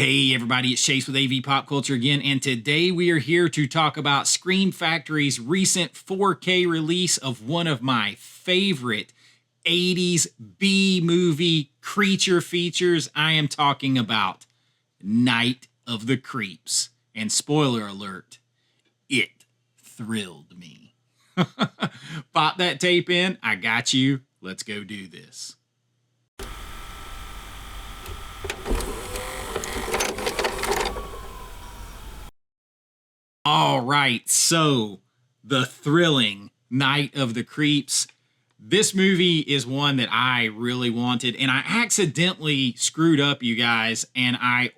Hey everybody, it's Chase with AV Pop Culture again, and today we are here to talk about Scream Factory's recent 4K release of one of my favorite 80s B-movie creature features. I am talking about Night of the Creeps. And spoiler alert, it thrilled me. Pop that tape in, I got you, let's go do this. All right, so the thrilling Night of the Creeps. This movie is one that I really wanted, and I accidentally screwed up, you guys, and I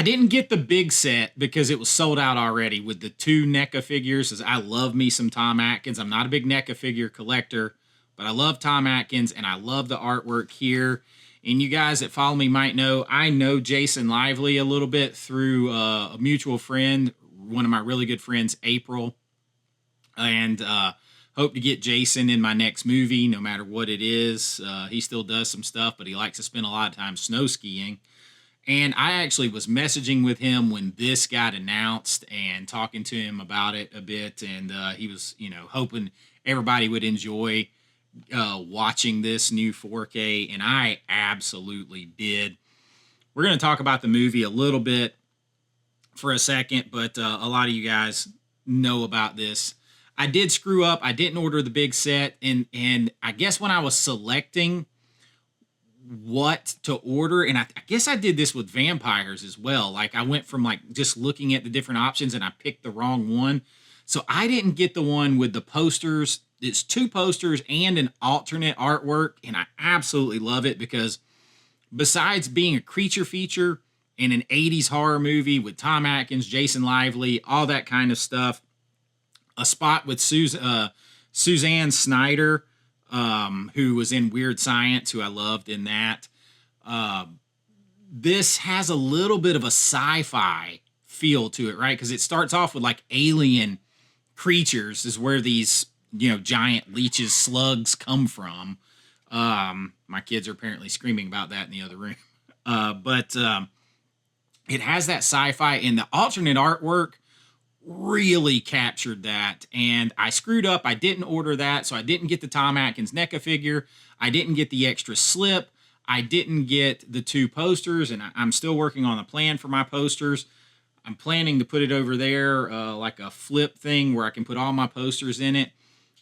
didn't get the big set because it was sold out already with the two NECA figures, as I love me some Tom Atkins. I'm not a big NECA figure collector, but I love Tom Atkins, and I love the artwork here. And you guys that follow me might know, I know Jason Lively a little bit through a mutual friend, one of my really good friends, April. And hope to get Jason in my next movie, no matter what it is. He still does some stuff, but he likes to spend a lot of time snow skiing. And I actually was messaging with him when this got announced and talking to him about it a bit. And he was, hoping everybody would enjoy watching this new 4K, and I absolutely did. We're going to talk about the movie a little bit for a second, but a lot of you guys know about this. I did screw up. I didn't order the big set, and I guess when I was selecting what to order, and I guess I did this with vampires as well. Like, I went from just looking at the different options, and I picked the wrong one. So I didn't get the one with the posters. It's two posters and an alternate artwork, and I absolutely love it because besides being a creature feature in an 80s horror movie with Tom Atkins, Jason Lively, all that kind of stuff, a spot with Suzanne Snyder, who was in Weird Science, who I loved in that. This has a little bit of a sci-fi feel to it, right? Because it starts off with alien creatures is where these giant leeches, slugs come from. My kids are apparently screaming about that in the other room. But it has that sci-fi, and the alternate artwork really captured that. And I screwed up. I didn't order that, so I didn't get the Tom Atkins NECA figure. I didn't get the extra slip. I didn't get the two posters, and I'm still working on a plan for my posters. I'm planning to put it over there like a flip thing where I can put all my posters in it.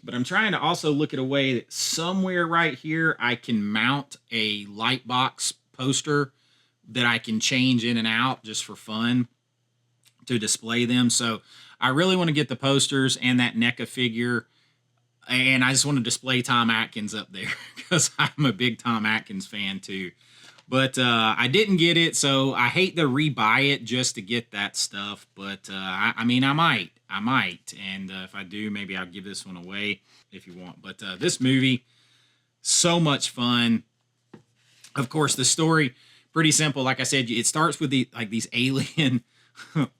But I'm trying to also look at a way that somewhere right here I can mount a light box poster that I can change in and out just for fun to display them. So I really want to get the posters and that NECA figure. And I just want to display Tom Atkins up there because I'm a big Tom Atkins fan too. But I didn't get it, so I hate to rebuy it just to get that stuff. But I might. And if I do, maybe I'll give this one away if you want. But this movie, so much fun. Of course, the story, pretty simple. Like I said, it starts with these alien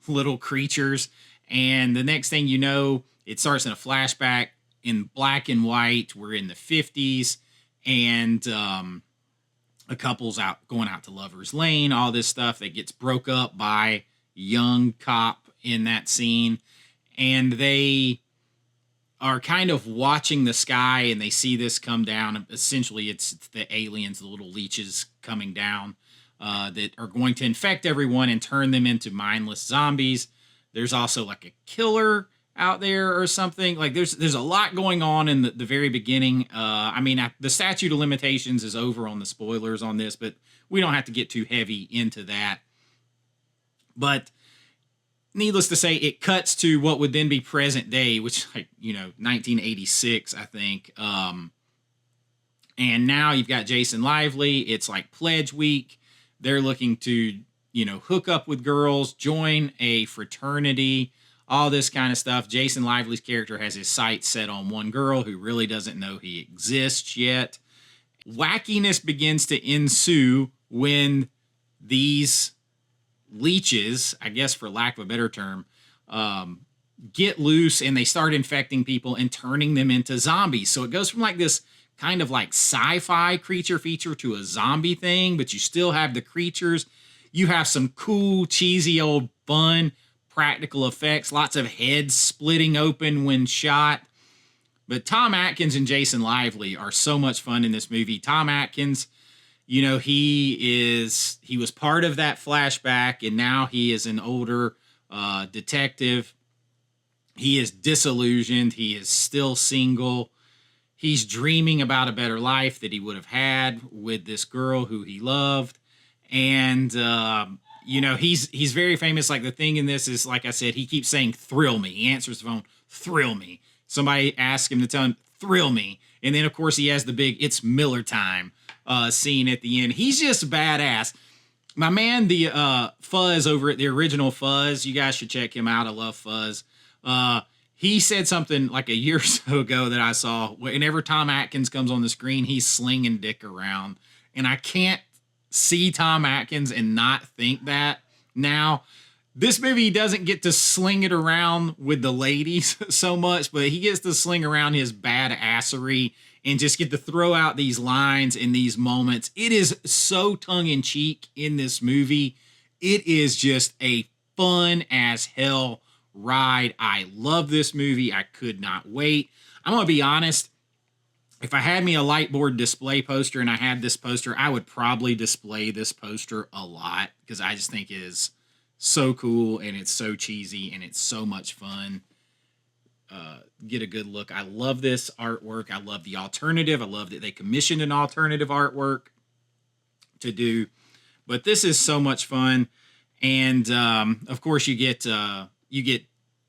little creatures. And the next thing you know, it starts in a flashback in black and white. We're in the 50s. And a couple's going out to Lover's Lane, all this stuff that gets broke up by young cop in that scene. And they are kind of watching the sky, and they see this come down. Essentially, it's the aliens, the little leeches coming down that are going to infect everyone and turn them into mindless zombies. There's also a killer out there or something. There's a lot going on in the very beginning. The statute of limitations is over on the spoilers on this, but we don't have to get too heavy into that. But needless to say, it cuts to what would then be present day, which 1986, I think. And now you've got Jason Lively. It's Pledge Week. They're looking to, hook up with girls, join a fraternity, all this kind of stuff. Jason Lively's character has his sights set on one girl who really doesn't know he exists yet. Wackiness begins to ensue when these leeches, I guess for lack of a better term, get loose and they start infecting people and turning them into zombies. So it goes from this kind of sci-fi creature feature to a zombie thing, but you still have the creatures. You have some cool, cheesy old fun practical effects, lots of heads splitting open when shot. But Tom Atkins and Jason Lively are so much fun in this movie. Tom Atkins, he was part of that flashback, and now he is an older detective. He is disillusioned. He is still single. He's dreaming about a better life that he would have had with this girl who he loved. And, he's very famous. Like, the thing in this is, like I said, he keeps saying, thrill me. He answers the phone, thrill me. Somebody asks him to tell him, thrill me. And then, of course, he has the big, it's Miller time scene at the end. He's just badass. My man, the Fuzz over at the original Fuzz, you guys should check him out. I love Fuzz. He said something like a year or so ago that I saw. Whenever Tom Atkins comes on the screen, he's slinging dick around. And I can't see Tom Atkins and not think that. Now, this movie doesn't get to sling it around with the ladies so much, but he gets to sling around his badassery and just get to throw out these lines in these moments. It is so tongue-in-cheek in this movie. It is just a fun as hell ride. I love this movie. I could not wait. I'm going to be honest. If I had me a lightboard display poster and I had this poster, I would probably display this poster a lot because I just think it is so cool and it's so cheesy and it's so much fun. Get a good look. I love this artwork. I love the alternative. I love that they commissioned an alternative artwork to do. But this is so much fun. And of course, you get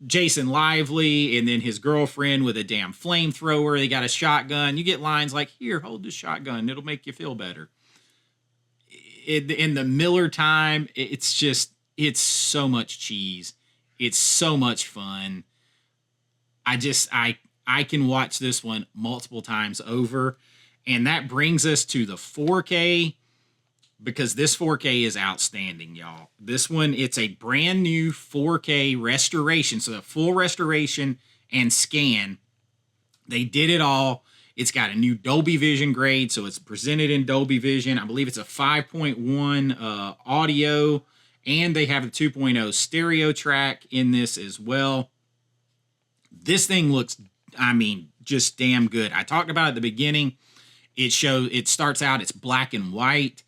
Jason Lively and then his girlfriend with a damn flamethrower. They got a shotgun. You get lines like, here, hold the shotgun. It'll make you feel better. In the Miller time, it's so much cheese. It's so much fun. I can watch this one multiple times over. And that brings us to the 4K, because this 4K is outstanding, y'all. This one, it's a brand new 4K restoration. So the full restoration and scan, they did it all. It's got a new Dolby Vision grade, so it's presented in Dolby Vision. I believe it's a 5.1 audio, and they have a 2.0 stereo track in this as well. This thing looks, just damn good. I talked about it at the beginning. It starts out, it's black and white.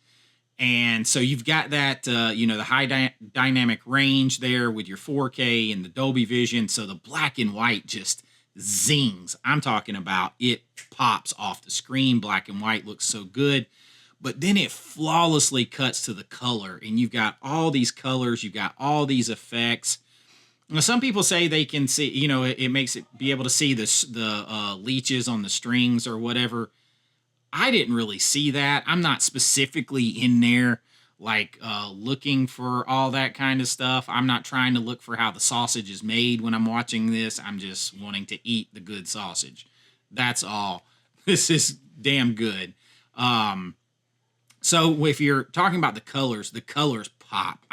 And so you've got that, the high dynamic range there with your 4K and the Dolby Vision. So the black and white just zings. I'm talking about it pops off the screen. Black and white looks so good. But then it flawlessly cuts to the color. And you've got all these colors. You've got all these effects. Now, some people say they can see, it makes it be able to see the leeches on the strings or whatever. I didn't really see that. I'm not specifically in there looking for all that kind of stuff. I'm not trying to look for how the sausage is made when I'm watching this. I'm just wanting to eat the good sausage. That's all. This is damn good. So if you're talking about the colors pop.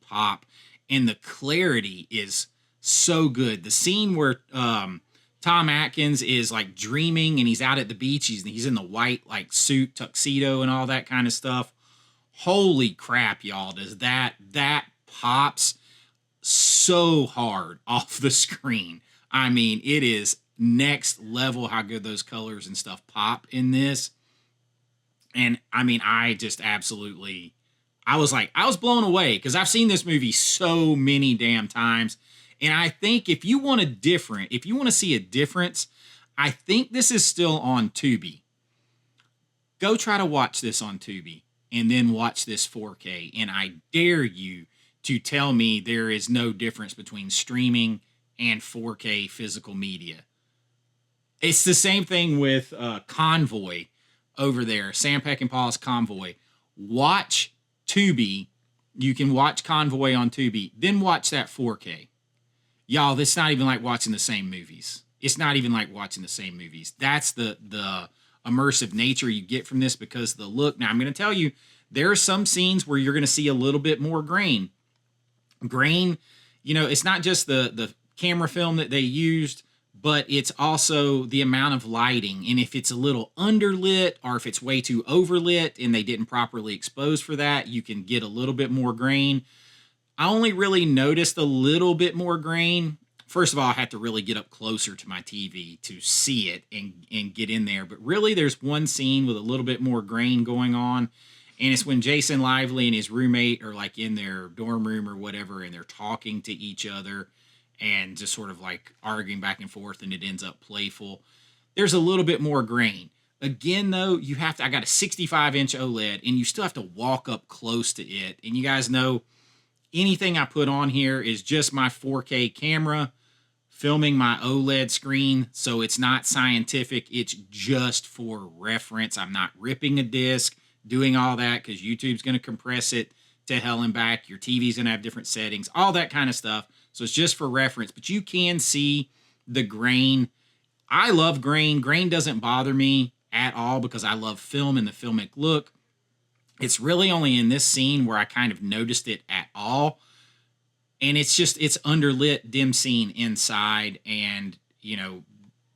Pop. And the clarity is so good. The scene where Tom Atkins is dreaming and he's out at the beach. He's in the white suit, tuxedo, and all that kind of stuff. Holy crap, y'all. Does that pops so hard off the screen. It is next level how good those colors and stuff pop in this. And I just absolutely, I was blown away because I've seen this movie so many damn times. And I think if you want to see a difference, I think this is still on Tubi. Go try to watch this on Tubi and then watch this 4K. And I dare you to tell me there is no difference between streaming and 4K physical media. It's the same thing with Convoy over there, Sam Peckinpah's Convoy. Watch Tubi. You can watch Convoy on Tubi, then watch that 4K. Y'all, it's not even like watching the same movies. It's not even like watching the same movies. That's the immersive nature you get from this because of the look. Now, I'm going to tell you, there are some scenes where you're going to see a little bit more grain. Grain, it's not just the camera film that they used, but it's also the amount of lighting. And if it's a little underlit or if it's way too overlit and they didn't properly expose for that, you can get a little bit more grain. I only really noticed a little bit more grain. First of all, I have to really get up closer to my TV to see it and get in there. But really, there's one scene with a little bit more grain going on. And it's when Jason Lively and his roommate are like in their dorm room or whatever, and they're talking to each other and just sort of like arguing back and forth, and it ends up playful. There's a little bit more grain. Again, though, I got a 65-inch OLED, and you still have to walk up close to it. And you guys know, anything I put on here is just my 4K camera filming my OLED screen, so it's not scientific. It's just for reference. I'm not ripping a disc, doing all that, because YouTube's going to compress it to hell and back. Your TV's going to have different settings, all that kind of stuff. So it's just for reference, but you can see the grain. I love grain. Grain doesn't bother me at all because I love film and the filmic look. It's really only in this scene where I kind of noticed it at all. And it's underlit, dim scene inside. And,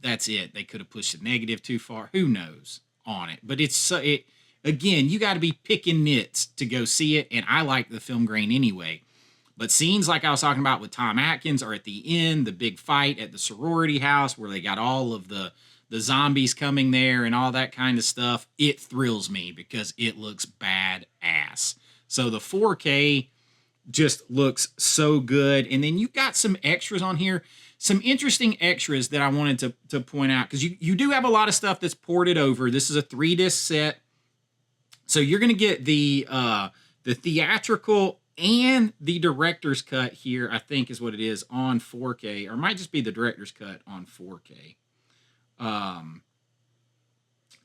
that's it. They could have pushed the negative too far. Who knows on it? But again, you got to be picking nits to go see it. And I like the film grain anyway. But scenes like I was talking about with Tom Atkins are at the end, the big fight at the sorority house where they got all of the zombies coming there and all that kind of stuff. It thrills me because it looks badass. So the 4K just looks so good. And then you got some extras on here, some interesting extras that I wanted to point out, because you do have a lot of stuff that's ported over. This is a 3-disc set. So you're going to get the theatrical and the director's cut here, I think is what it is, on 4K, or it might just be the director's cut on 4K.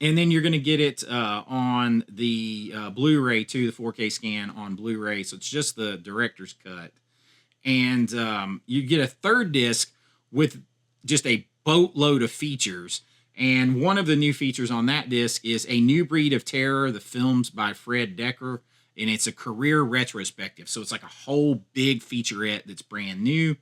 And then you're going to get it on the Blu-ray too, the 4K scan on Blu-ray. So it's just the director's cut. And you get a 3rd disc with just a boatload of features. And one of the new features on that disc is A New Breed of Terror, the films by Fred Decker. And it's a career retrospective. So it's like a whole big featurette that's brand new.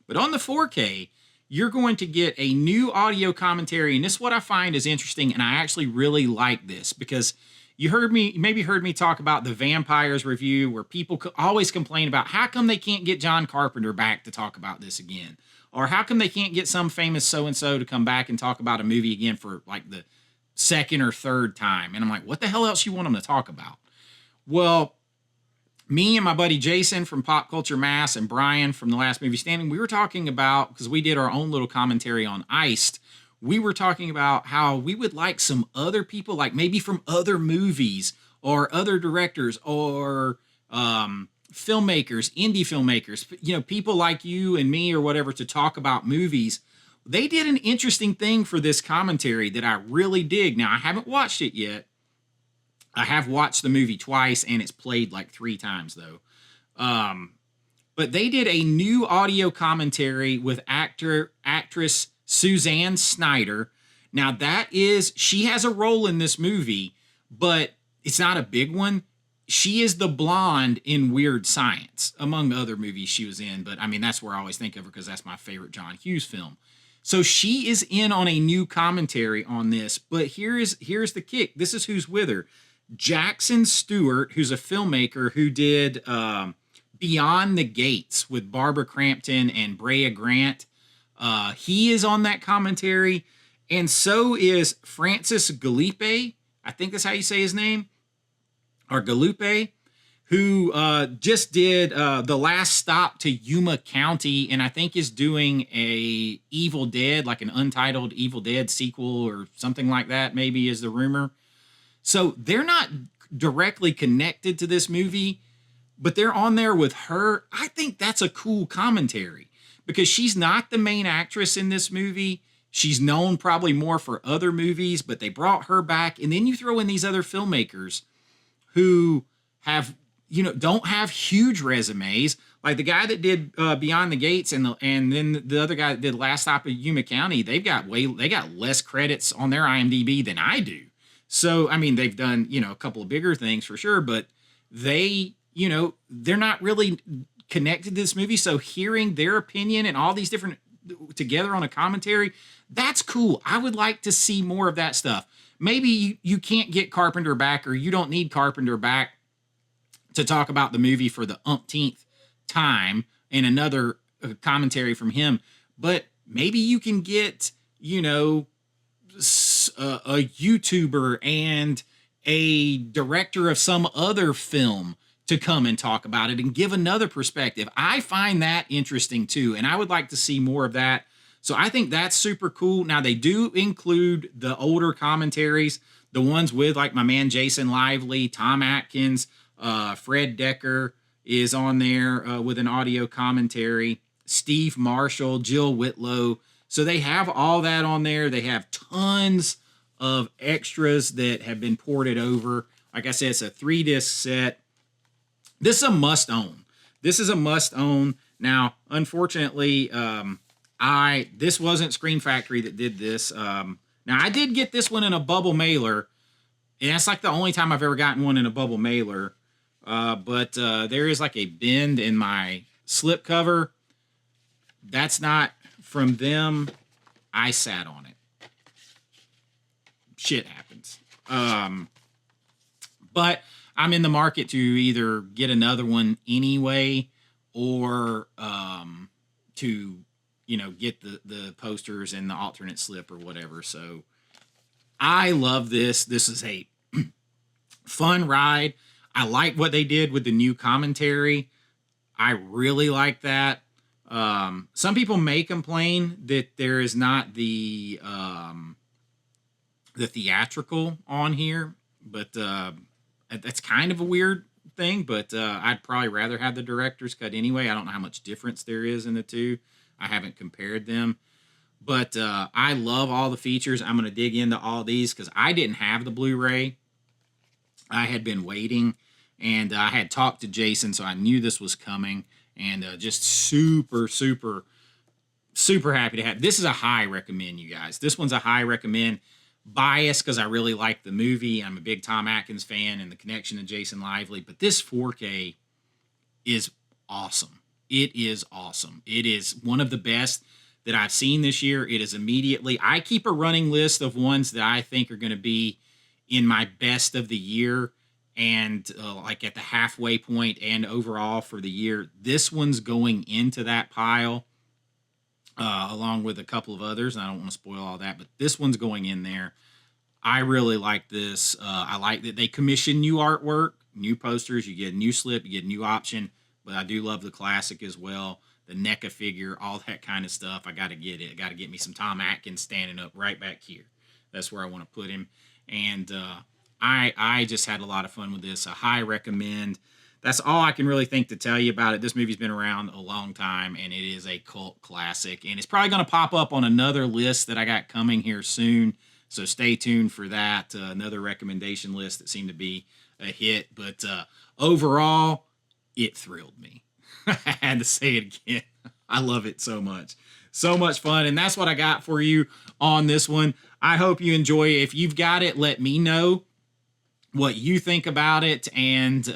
But on the 4K, you're going to get a new audio commentary. And this is what I find is interesting. And I actually really like this because you maybe heard me talk about the Vampires review where people always complain about how come they can't get John Carpenter back to talk about this again? Or how come they can't get some famous so-and-so to come back and talk about a movie again for like the 2nd or 3rd time? And I'm like, what the hell else you want them to talk about? Well, me and my buddy Jason from Pop Culture Mass and Brian from The Last Movie Standing, we were talking about, because we did our own little commentary on Iced, we were talking about how we would like some other people, like maybe from other movies or other directors or filmmakers, indie filmmakers, people like you and me or whatever to talk about movies. They did an interesting thing for this commentary that I really dig. Now, I haven't watched it yet. I have watched the movie twice, and it's played like 3 times, though. But they did a new audio commentary with actress Suzanne Snyder. Now, she has a role in this movie, but it's not a big one. She is the blonde in Weird Science, among other movies she was in. But, I mean, that's where I always think of her because that's my favorite John Hughes film. So she is in on a new commentary on this. But here's the kick. This is who's with her. Jackson Stewart, who's a filmmaker who did Beyond the Gates with Barbara Crampton and Brea Grant. He is on that commentary. And so is Francis Galupe. I think that's how you say his name. Or Galupe. Who just did The Last Stop to Yuma County. And I think is doing a Evil Dead, like an untitled Evil Dead sequel or something like that, maybe is the rumor. So they're not directly connected to this movie, but they're on there with her. I think that's a cool commentary because she's not the main actress in this movie. She's known probably more for other movies, but they brought her back. And then you throw in these other filmmakers who have, don't have huge resumes. Like the guy that did Beyond the Gates and then the other guy that did Last Stop at Yuma County, they got less credits on their IMDb than I do. So, I mean, they've done, a couple of bigger things for sure, but they're not really connected to this movie. So hearing their opinion and all these different, together on a commentary, that's cool. I would like to see more of that stuff. Maybe you can't get Carpenter back, or you don't need Carpenter back to talk about the movie for the umpteenth time and another commentary from him. But maybe you can get, a YouTuber and a director of some other film to come and talk about it and give another perspective. I find that interesting too, and I would like to see more of that. So I think that's super cool. Now, they do include the older commentaries, the ones with like my man Jason Lively, Tom Atkins, Fred Decker is on there with an audio commentary, Steve Marshall, Jill Whitlow. So they have all that on there. They have tons of extras that have been ported over. Like I said, it's a 3-disc set. This is a must-own. Now, unfortunately, this wasn't Screen Factory that did this. Now, I did get this one in a bubble mailer, and that's like the only time I've ever gotten one in a bubble mailer. But there is like a bend in my slipcover. That's not from them. I sat on it. Shit happens. But I'm in the market to either get another one anyway, or to get the posters and the alternate slip or whatever. So I love this. This is a fun ride. I like what they did with the new commentary. I really like that. Some people may complain that there is not the theatrical on here, but that's kind of a weird thing. But I'd probably rather have the director's cut anyway. I don't know how much difference there is in the two. I haven't compared them. But I love all the features. I'm going to dig into all these because I didn't have the Blu-ray. I had been waiting, and I had talked to Jason, so I knew this was coming. And just super, super, super happy to have. This is a high recommend, you guys. This one's a high recommend. Biased because I really like the movie. I'm a big Tom Atkins fan and the connection to Jason Lively. But this 4K is awesome. It is awesome. It is one of the best that I've seen this year. It is immediately. I keep a running list of ones that I think are going to be in my best of the year. And like at the halfway point and overall for the year, this one's going into that pile along with a couple of others. And I don't want to spoil all that, but this one's going in there. I really like this. I like that they commission new artwork, new posters. You get a new slip, you get a new option. But I do love the classic as well. The NECA figure, all that kind of stuff. I got to get it. I got to get me some Tom Atkins standing up right back here. That's where I want to put him. And I just had a lot of fun with this. A high recommend. That's all I can really think to tell you about it. This movie's been around a long time, and it is a cult classic. And it's probably going to pop up on another list that I got coming here soon. So stay tuned for that. Another recommendation list that seemed to be a hit. But overall, it thrilled me. I had to say it again. I love it so much. So much fun. And that's what I got for you on this one. I hope you enjoy it. If you've got it, let me know what you think about it. And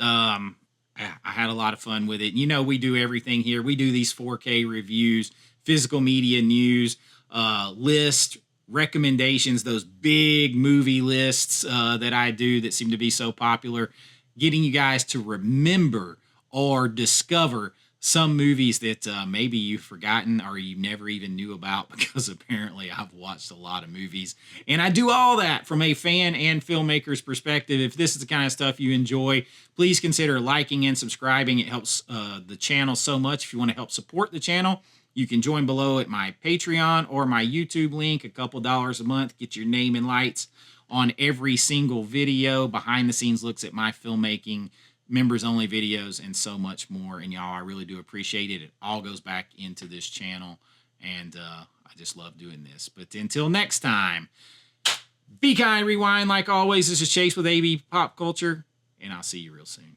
I had a lot of fun with it. You know, we do everything here. We do these 4K reviews, physical media news, list recommendations, those big movie lists that I do that seem to be so popular, getting you guys to remember or discover some movies that maybe you've forgotten or you never even knew about, because apparently I've watched a lot of movies. And I do all that from a fan and filmmaker's perspective. If this is the kind of stuff you enjoy, please consider liking and subscribing. It helps the channel so much. If you want to help support the channel, you can join below at my Patreon or my YouTube link. A couple dollars a month, get your name in lights on every single video, behind the scenes looks at my filmmaking, members only videos, and so much more. And y'all, I really do appreciate it. It all goes back into this channel, and I just love doing this. But until next time, be kind, rewind. Like always, this is Chase with AV Pop Culture, and I'll see you real soon.